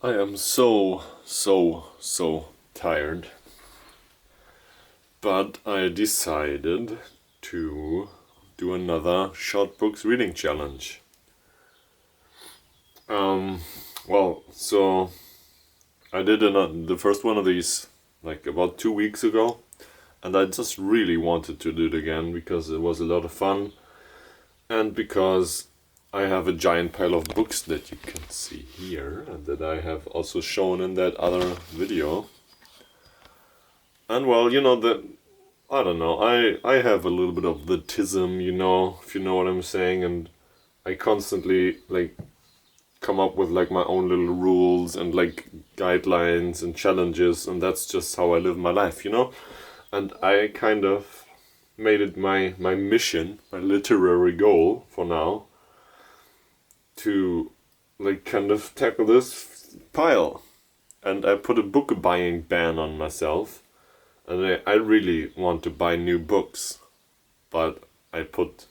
I am so tired. But I decided to do another short books reading challenge. So I did the first one of these like about 2 weeks ago, and I just really wanted to do it again because it was a lot of fun, and because I have a giant pile of books that you can see here and that I have also shown in that other video. And well, I don't know, I have a little bit of the tism, if you know what I'm saying, and I constantly come up with my own little rules and guidelines and challenges, and that's just how I live my life, And I kind of made it my mission, my literary goal for now, to kind of tackle this pile. And I put a book buying ban on myself, and I really want to buy new books, but I put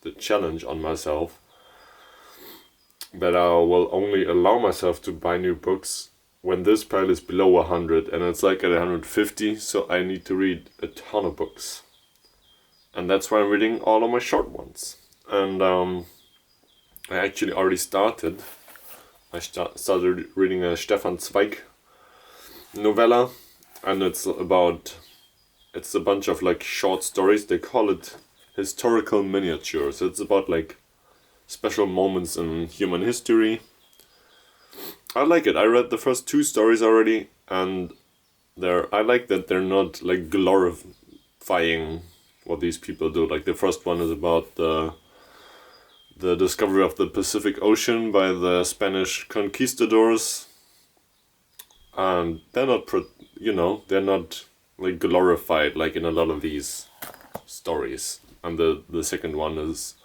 the challenge on myself that I will only allow myself to buy new books when this pile is below 100, and it's at 150, so I need to read a ton of books. And that's why I'm reading all of my short ones. And I actually already started. I started reading a Stefan Zweig novella, and it's a bunch of short stories. They call it historical miniatures. It's about special moments in human history. I like it. I read the first 2 stories already, and I like that they're not glorifying what these people do. The first one is about the discovery of the Pacific Ocean by the Spanish conquistadors, and they're not glorified in a lot of these stories. And the second one is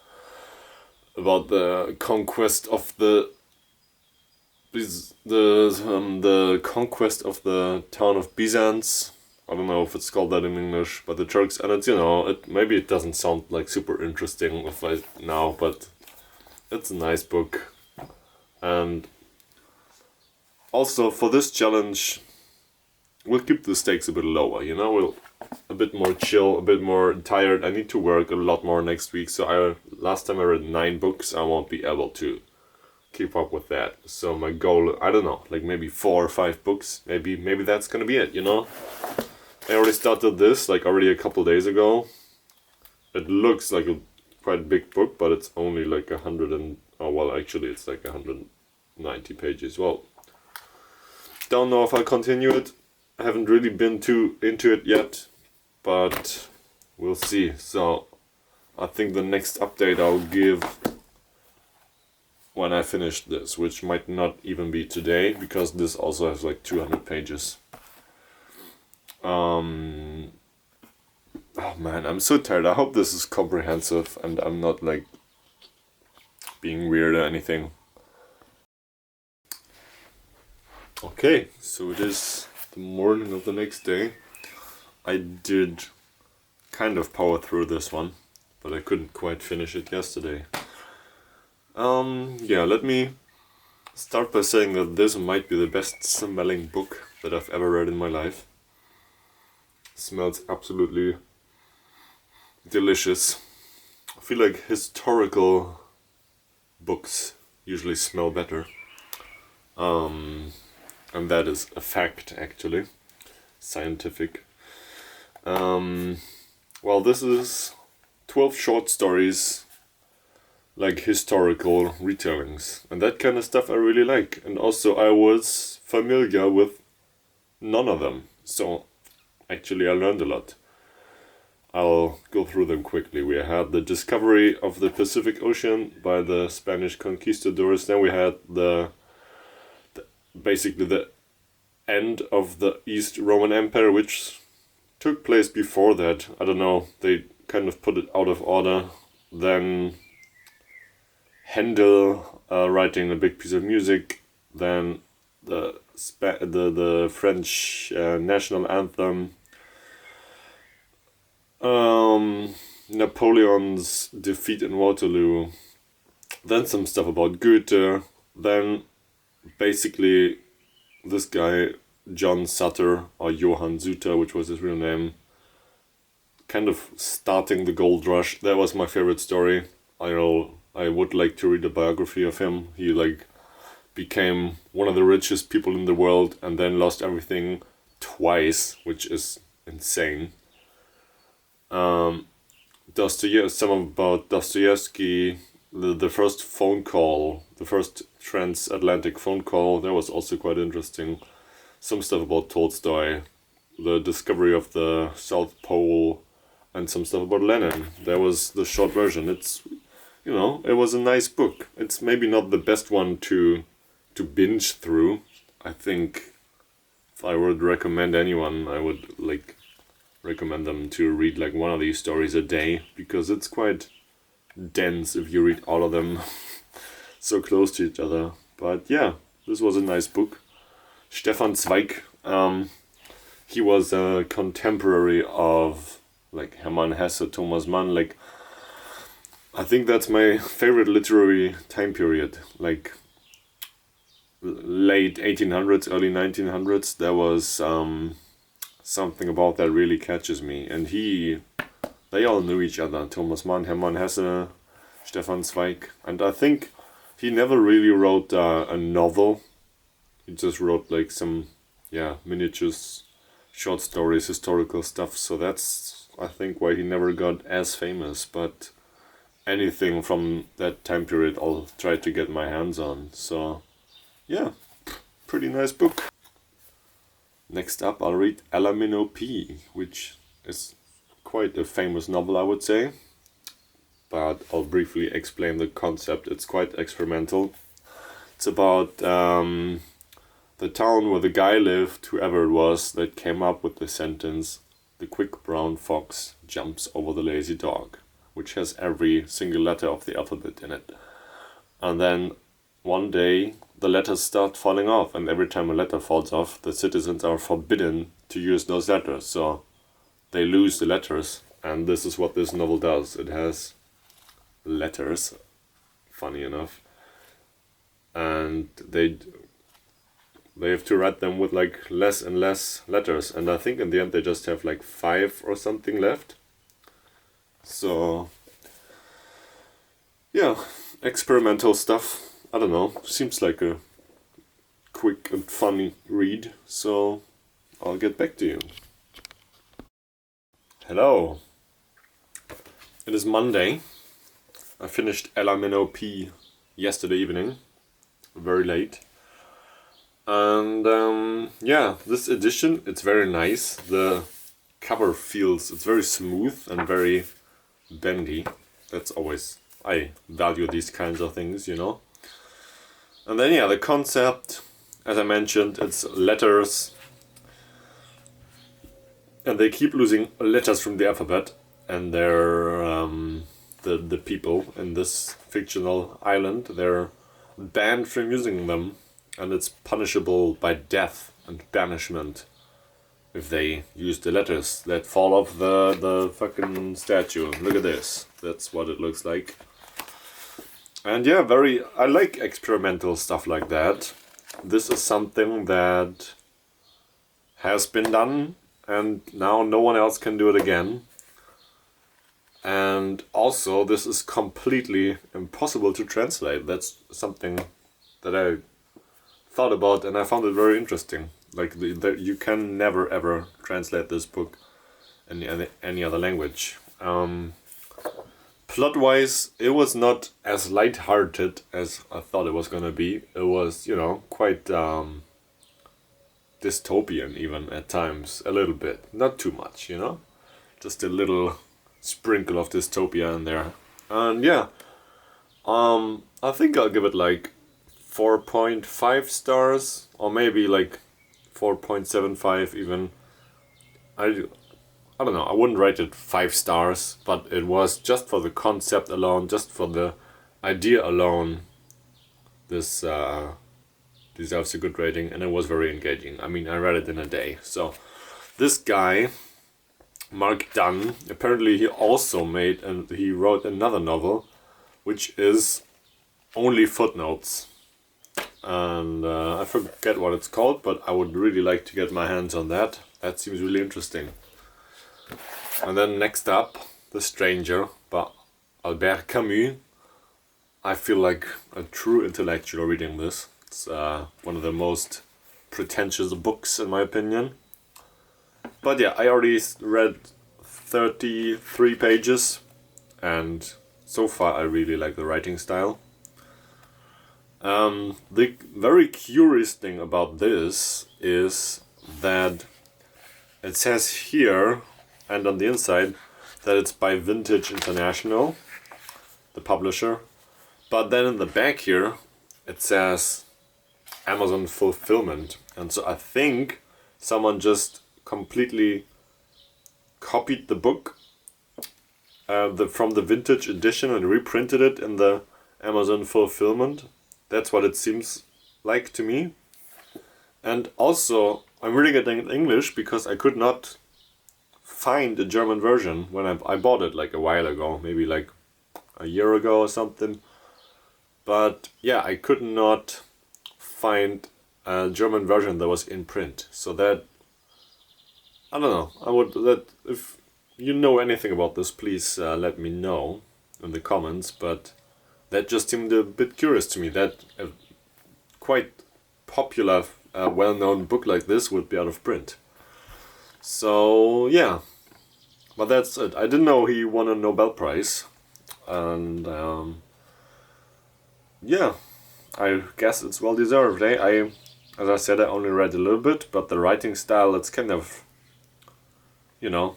about the conquest of the conquest of the town of Byzance. I don't know if it's called that in English, but the Turks, and it's maybe it doesn't sound super interesting now, but it's a nice book. And also for this challenge, we'll keep the stakes a bit lower. We'll a bit more chill, a bit more tired. I need to work a lot more next week, so last time I read 9 books. I won't be able to keep up with that. So my goal, I don't know, maybe 4 or 5 books. Maybe that's gonna be it. I already started this already a couple days ago. It looks like a quite big book, but it's only 100 and actually it's 190 pages. Well, don't know if I'll continue it. I haven't really been too into it yet, but we'll see. So I think the next update I'll give when I finish this, which might not even be today, because this also has 200 pages. Oh man, I'm so tired. I hope this is comprehensive and I'm not being weird or anything. Okay, so it is the morning of the next day. I did kind of power through this one, but I couldn't quite finish it yesterday. Let me start by saying that this might be the best smelling book that I've ever read in my life. It smells absolutely delicious. I feel historical books usually smell better. And that is a fact, actually. Scientific. This is 12 short stories, historical retellings. And that kind of stuff I really like. And also I was familiar with none of them. So actually I learned a lot. I'll go through them quickly. We had the discovery of the Pacific Ocean by the Spanish conquistadors. Then we had basically the end of the East Roman Empire, which took place before that. I don't know, they kind of put it out of order. Then Handel writing a big piece of music. Then the French national anthem. Napoleon's defeat in Waterloo. Then some stuff about Goethe. Then basically this guy, John Sutter, or Johann Suter, which was his real name, kind of starting the gold rush. That was my favorite story. I would like to read a biography of him. He became one of the richest people in the world and then lost everything twice, which is insane. Some about Dostoevsky, the first phone call, the first transatlantic phone call, that was also quite interesting. Some stuff about Tolstoy, the discovery of the South Pole, and some stuff about Lenin. That was the short version. It's, it was a nice book. It's maybe not the best one to binge through. I think if I would recommend anyone, I would recommend them to read one of these stories a day, because it's quite dense if you read all of them so close to each other. But yeah, this was a nice book. Stefan Zweig, he was a contemporary of Hermann Hesse, Thomas Mann. I think that's my favorite literary time period. Late 1800s, early 1900s. There was something about that really catches me. And they all knew each other. Thomas Mann, Hermann Hesse, Stefan Zweig. And I think he never really wrote a novel. He just wrote some, miniatures, short stories, historical stuff. So that's, I think, why he never got as famous. But anything from that time period I'll try to get my hands on. So yeah, pretty nice book. Next up, I'll read Minnow P, which is quite a famous novel, I would say. But I'll briefly explain the concept. It's quite experimental. It's about the town where the guy lived, whoever it was, that came up with the sentence, "The quick brown fox jumps over the lazy dog," which has every single letter of the alphabet in it. And then one day the letters start falling off, and every time a letter falls off, the citizens are forbidden to use those letters, so they lose the letters. And this is what this novel does. It has letters, funny enough, and they have to write them with less and less letters, and I think in the end they just have 5 or something left. So yeah, experimental stuff. I don't know, seems like a quick and funny read, so I'll get back to you. Hello. It is Monday. I finished Minnow P yesterday evening, very late. And this edition, it's very nice. The cover it's very smooth and very bendy. That's always, I value these kinds of things, And then the concept, as I mentioned, it's letters. And they keep losing letters from the alphabet, and they're the people in this fictional island, they're banned from using them, and it's punishable by death and banishment if they use the letters that fall off the fucking statue. Look at this. That's what it looks like. And I like experimental stuff like that. This is something that has been done, and now no one else can do it again. And also, this is completely impossible to translate. That's something that I thought about, and I found it very interesting. You can never ever translate this book in any other language. Plot-wise, it was not as light-hearted as I thought it was gonna be. It was, quite dystopian even at times, a little bit. Not too much, Just a little sprinkle of dystopia in there. And I think I'll give it 4.5 stars, or maybe 4.75 even. I don't know, I wouldn't rate it 5 stars, but it was just for the concept alone, just for the idea alone. This deserves a good rating, and it was very engaging. I mean, I read it in a day. So this guy, Mark Dunn, apparently he also he wrote another novel, which is only footnotes. and I forget what it's called, but I would really like to get my hands on that. That seems really interesting. And then next up, The Stranger by Albert Camus. I feel like a true intellectual reading this. It's one of the most pretentious books in my opinion. But yeah, I already read 33 pages, and so far I really like the writing style. The very curious thing about this is that it says here and on the inside that it's by Vintage International, the publisher, but then in the back here it says Amazon Fulfillment, and so I think someone just completely copied the book from the Vintage edition and reprinted it in the Amazon Fulfillment. That's what it seems like to me. And also, I'm reading it in English because I could not find a German version when I bought it like a while ago, maybe like a year ago or something. But yeah, I could not find a German version that was in print. So that, I don't know, if you know anything about this, please let me know in the comments, but that just seemed a bit curious to me, that a quite popular, well-known book like this would be out of print. So yeah, but that's it. I didn't know he won a Nobel Prize, and yeah, I guess it's well deserved. As I said, I only read a little bit, but the writing style, it's kind of, you know,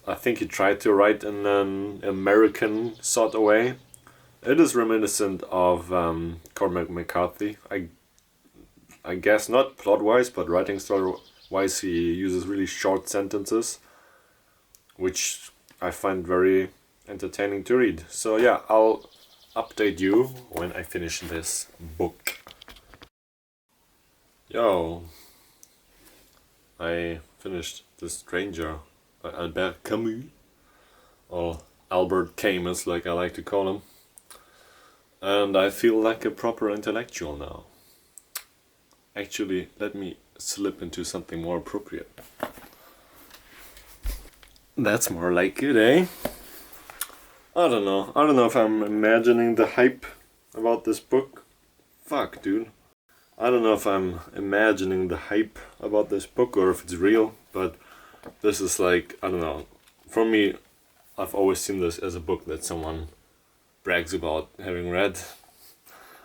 I think he tried to write in an American sort of way. It is reminiscent of Cormac McCarthy. I guess not plot-wise, but writing style-wise, he uses really short sentences, which I find very entertaining to read. So yeah, I'll update you when I finish this book. Yo, I finished The Stranger by Albert Camus, or Albert Camus like I like to call him. And I feel like a proper intellectual now. Actually, let me slip into something more appropriate. That's more like it, eh? I don't know if I'm imagining the hype about this book. Fuck, dude. I don't know if I'm imagining the hype about this book or if it's real, but this is like, I don't know. For me, I've always seen this as a book that someone brags about having read,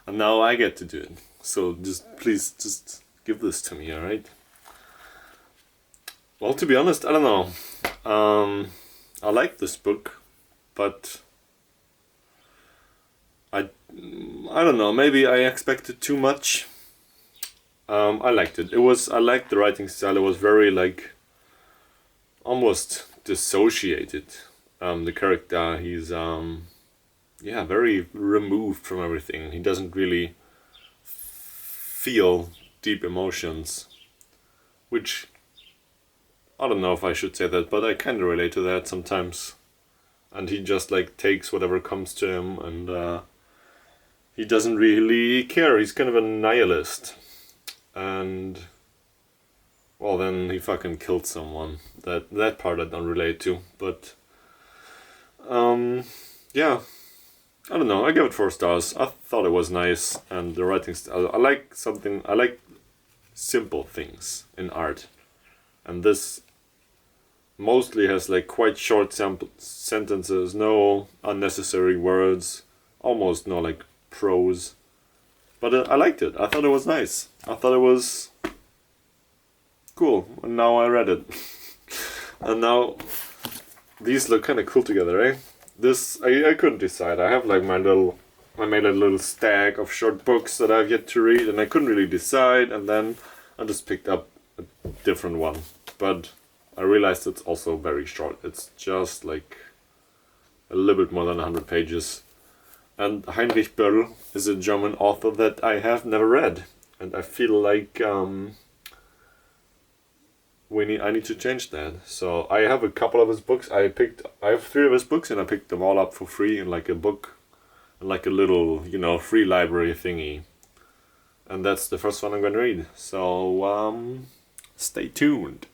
and now I get to do it. So please give this to me, alright? Well, to be honest, I don't know. I like this book, but I don't know, maybe I expected too much. I liked it. I liked the writing style. It was very like almost dissociated. The character, he's very removed from everything. He doesn't really feel deep emotions, which I don't know if I should say that, but I kind of relate to that sometimes. And he just like takes whatever comes to him, and he doesn't really care. He's kind of a nihilist. And well, then he fucking killed someone. That part I don't relate to, but yeah, I don't know. I give it 4 stars. I thought it was nice, and the writing style. I like simple things in art, and this mostly has like quite short sentences, no unnecessary words, almost no like prose. But I liked it. I thought it was nice. I thought it was cool, and now I read it. And now these look kind of cool together, eh? This I couldn't decide. I have like I made a little stack of short books that I've yet to read, and I couldn't really decide, and then I just picked up a different one. But I realized it's also very short. It's just like a little bit more than 100 pages. And Heinrich Böll is a German author that I have never read, and I feel like I need to change that. So I have a couple of his books. I have 3 of his books, and I picked them all up for free in like a book, in like a little free library thingy. and that's the first one I'm going to read. So stay tuned.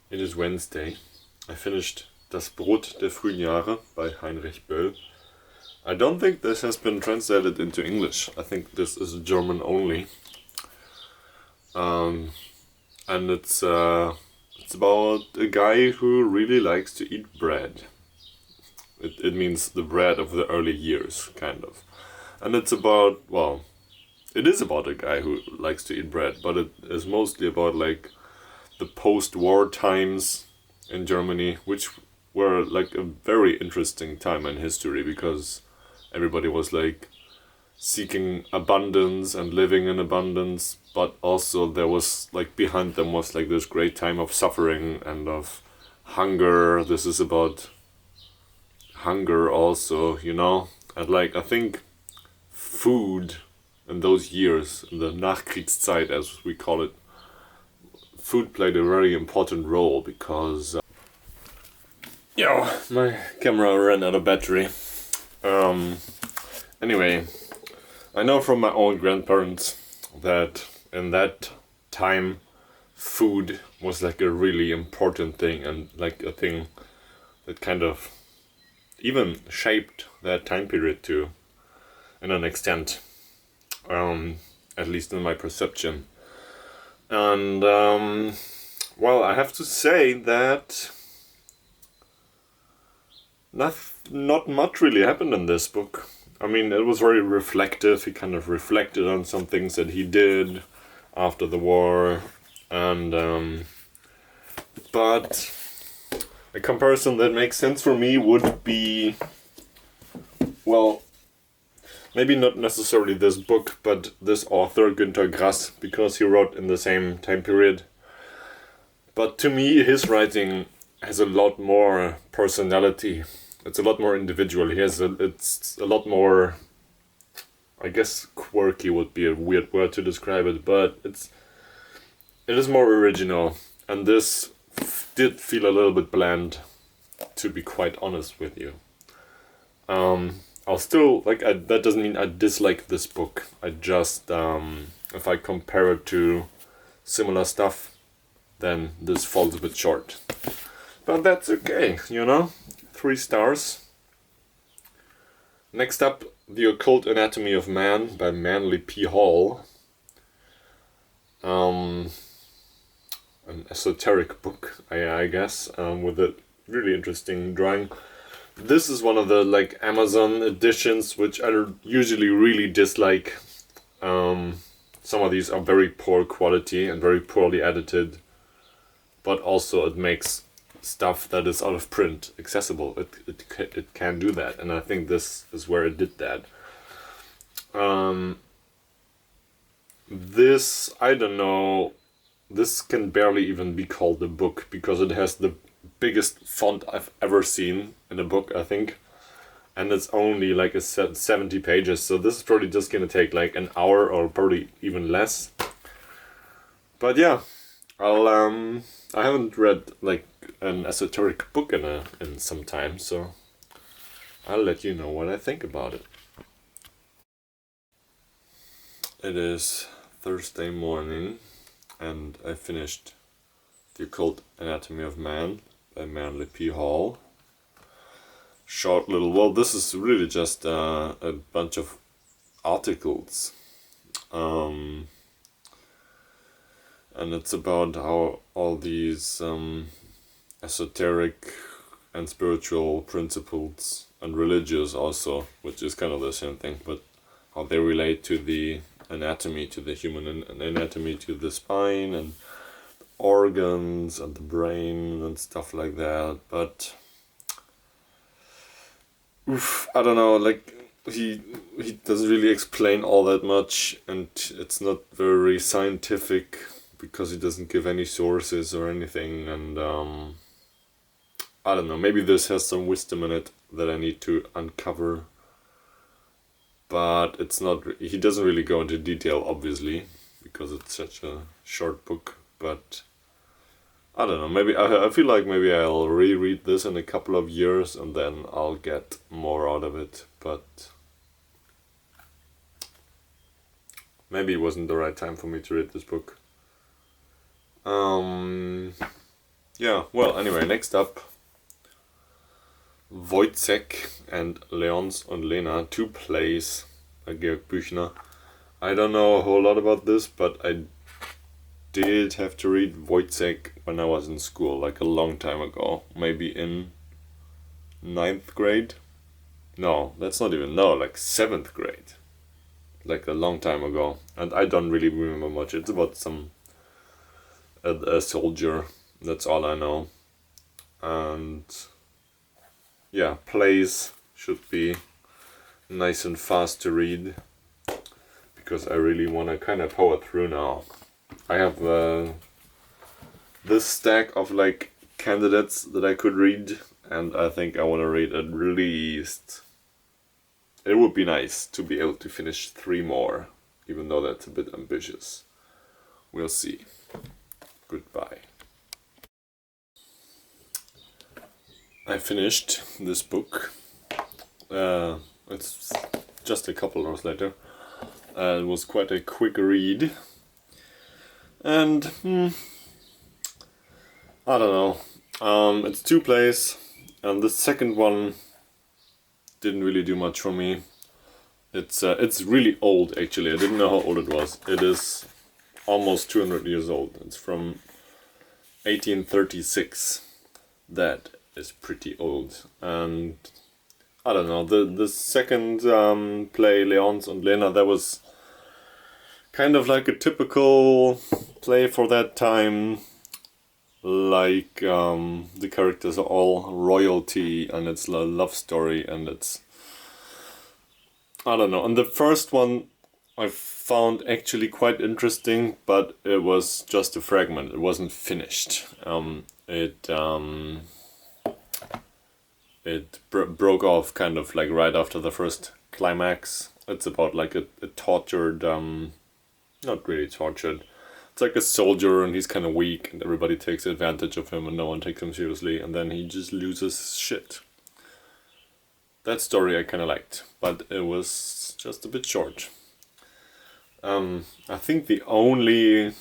It is Wednesday. I finished Das Brot der frühen Jahre by Heinrich Böll. I don't think this has been translated into English. I think this is German only. And it's about a guy who really likes to eat bread. It means the bread of the early years, kind of. And it's about, well, it is about a guy who likes to eat bread, but it is mostly about like the post-war times in Germany, which were like a very interesting time in history because everybody was like seeking abundance and living in abundance, but also there was like behind them was like this great time of suffering and of hunger. This is about hunger also, you know, and like I think food in those years, in the Nachkriegszeit as we call it, food played a very important role because my camera ran out of battery. Anyway, I know from my own grandparents that in that time food was like a really important thing and like a thing that kind of even shaped that time period to an extent, at least in my perception. And well, I have to say that not much really happened in this book. I mean, it was very reflective. He kind of reflected on some things that he did after the war, and but a comparison that makes sense for me would be, well, maybe not necessarily this book, but this author, Günter Grass, because he wrote in the same time period. But to me, his writing has a lot more personality. It's a lot more individual. It's a lot more, I guess quirky would be a weird word to describe it, but it is more original. And this did feel a little bit bland, to be quite honest with you. I'll still, that doesn't mean I dislike this book. I just, if I compare it to similar stuff, then this falls a bit short. But that's okay, you know? 3 stars. Next up, The Occult Anatomy of Man by Manly P. Hall. An esoteric book, I guess, with a really interesting drawing. This is one of the like Amazon editions, which I usually really dislike. Some of these are very poor quality and very poorly edited, but also it makes stuff that is out of print accessible. It can do that, and I think this is where it did that. This, I don't know, this can barely even be called a book because it has the biggest font I've ever seen in a book, I think, and it's only like a 70 pages, so this is probably just gonna take like an hour or probably even less. But yeah, I haven't read like an esoteric book in some time, so I'll let you know what I think about it. It is Thursday morning, and I finished The Occult Anatomy of Man by Manly P. Hall. Short little, well, this is really just a bunch of articles. And it's about how all these esoteric and spiritual principles and religious also, which is kind of the same thing, but how they relate to the anatomy, to the human anatomy, to the spine and organs and the brain and stuff like that. But I don't know, like he doesn't really explain all that much, and it's not very scientific because he doesn't give any sources or anything, and I don't know, maybe this has some wisdom in it that I need to uncover, but it's not, he doesn't really go into detail, obviously, because it's such a short book. But I don't know, maybe I feel like maybe I'll reread this in a couple of years and then I'll get more out of it. But maybe it wasn't the right time for me to read this book. Yeah, well, anyway, next up, Woyzeck and Leonce and Lena, 2 plays by Georg Büchner. I don't know a whole lot about this, but I did have to read Woyzeck when I was in school, like a long time ago, maybe in 9th grade. No, that's not even, no, like 7th grade. Like a long time ago. And I don't really remember much. It's about a soldier. That's all I know. And yeah, plays should be nice and fast to read. Because I really want to kind of power through now. I have this stack of like candidates that I could read. And I think I want to read at least... It would be nice to be able to finish 3 more, even though that's a bit ambitious. We'll see. Goodbye. I finished this book. It's just a couple hours later. It was quite a quick read. And, I don't know. It's 2 plays, and the second one didn't really do much for me. It's really old, actually. I didn't know how old it was. It is almost 200 years old. It's from 1836. That is pretty old. And I don't know, the second play, Leonce and Lena, that was kind of like a typical play for that time. Like, the characters are all royalty, and it's a love story, and it's... I don't know. And the first one I found actually quite interesting, but it was just a fragment. It wasn't finished. It broke off kind of like right after the first climax. It's about like a tortured... not really tortured. It's like a soldier, and he's kind of weak, and everybody takes advantage of him, and no one takes him seriously, and then he just loses shit. That story I kind of liked, but it was just a bit short. I think the only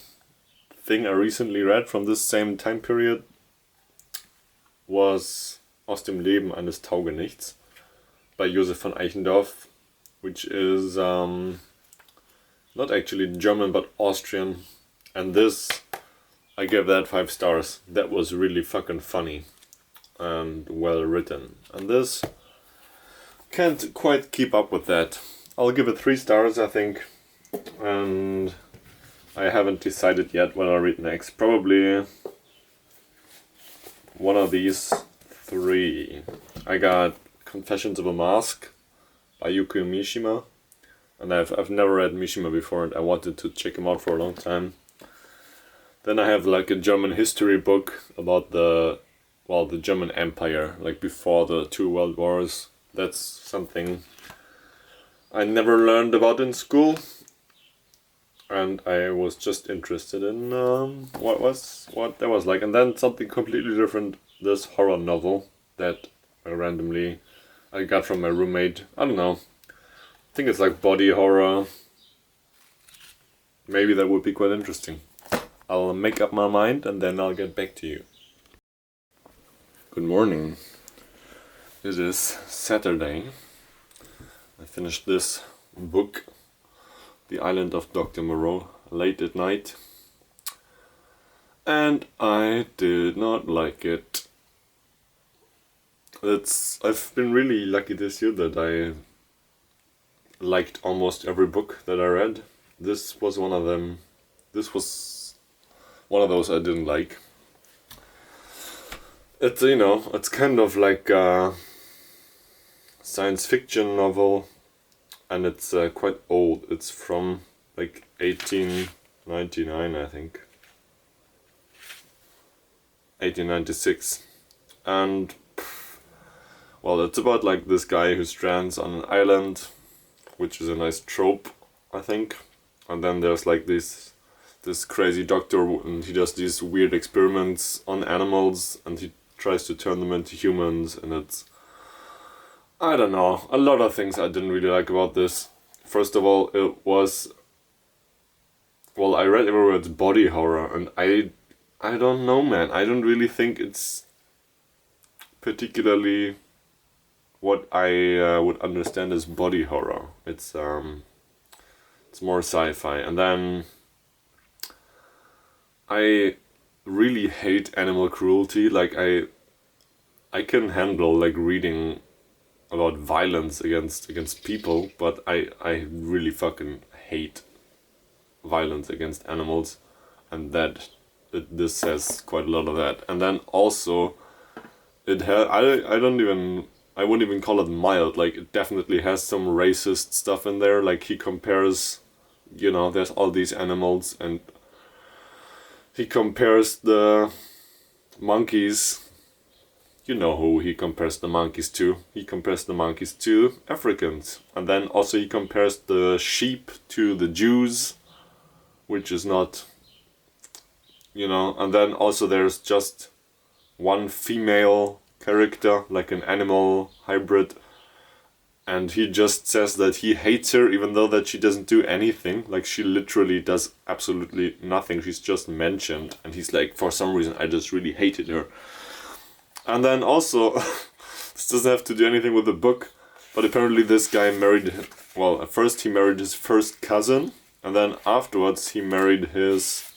thing I recently read from this same time period was Aus dem Leben eines Taugenichts by Josef von Eichendorff, which is not actually German but Austrian. And this, I gave that 5 stars. That was really fucking funny and well written. And this can't quite keep up with that. I'll give it 3 stars, I think. And I haven't decided yet what I'll read next. Probably one of these 3. I got Confessions of a Mask by Yukio Mishima. And I've never read Mishima before, and I wanted to check him out for a long time. Then I have like a German history book about the German Empire, like before the 2 world wars. That's something I never learned about in school. And I was just interested in what that was like. And then something completely different, this horror novel that I got from my roommate. I don't know. I think it's like body horror. Maybe that would be quite interesting. I'll make up my mind and then I'll get back to you. Good morning. It is Saturday. I finished this book, The Island of Dr. Moreau, late at night. And I did not like it. I've been really lucky this year that I liked almost every book that I read. This was one of them. This was one of those I didn't like. It's, it's kind of like a science fiction novel, and it's quite old. It's from like 1899, I think. 1896. And, well, it's about like this guy who strands on an island, which is a nice trope, I think. And then there's like this crazy doctor, and he does these weird experiments on animals, and he tries to turn them into humans, and it's... I don't know, a lot of things I didn't really like about this. First of all, it was well, I read everywhere it's body horror, and I don't know, man. I don't really think it's particularly what I would understand as body horror. It's more sci-fi. And then I really hate animal cruelty. Like I can handle like reading about violence against people, but I really fucking hate violence against animals, and this says quite a lot of that. And then also I wouldn't even call it mild. Like, it definitely has some racist stuff in there. Like, he compares, there's all these animals, and he compares the monkeys. You know who he compares the monkeys to. He compares the monkeys to Africans. And then also he compares the sheep to the Jews, which is not, and then also there's just one female character, like an animal hybrid, and he just says that he hates her even though that she doesn't do anything. Like, she literally does absolutely nothing. She's just mentioned, and he's like, for some reason I just really hated her. And then also, this doesn't have to do anything with the book, but apparently this guy married, well, at first he married his first cousin, and then afterwards he married his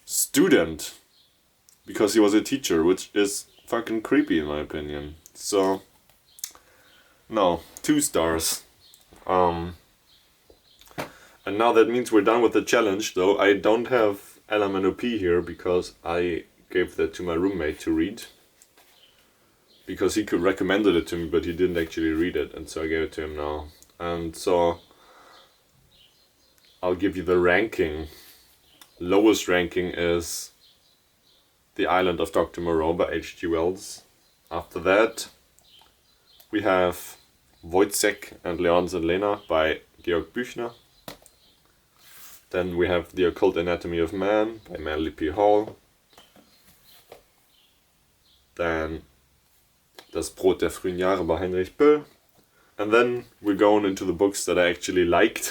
student, because he was a teacher, which is fucking creepy in my opinion. So, no, 2 stars. And now that means we're done with the challenge, though I don't have LMNOP here, because I gave that to my roommate to read. Because he could recommended it to me, but he didn't actually read it, and so I gave it to him now. And so I'll give you the ranking. Lowest ranking is The Island of Dr. Moreau by H.G.Wells. After that, we have Woyzeck and Leonce and Lena by Georg Büchner. Then we have The Occult Anatomy of Man by Manly P. Hall. Then Das Brot der frühen Jahre by Heinrich Böll. And then we're going into the books that I actually liked.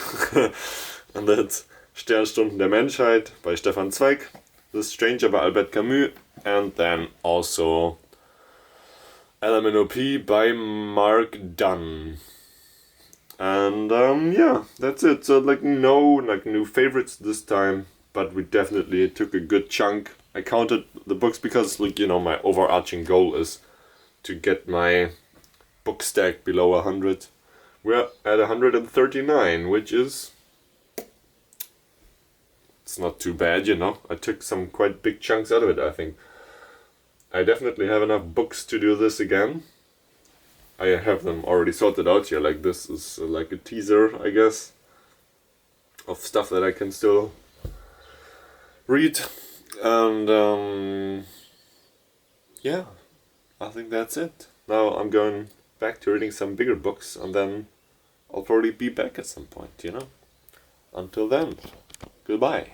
And that's Sternstunden der Menschheit by Stefan Zweig, The Stranger by Albert Camus, and then also LMNOP by Mark Dunn. And yeah, that's it. So no new favorites this time, but we definitely took a good chunk. I counted the books because my overarching goal is to get my book stack below 100. We're at 139, which is, it's not too bad, I took some quite big chunks out of it, I think. I definitely have enough books to do this again. I have them already sorted out here. Like, this is like a teaser, I guess, of stuff that I can still read. And yeah, I think that's it. Now I'm going back to reading some bigger books, and then I'll probably be back at some point, Until then, goodbye.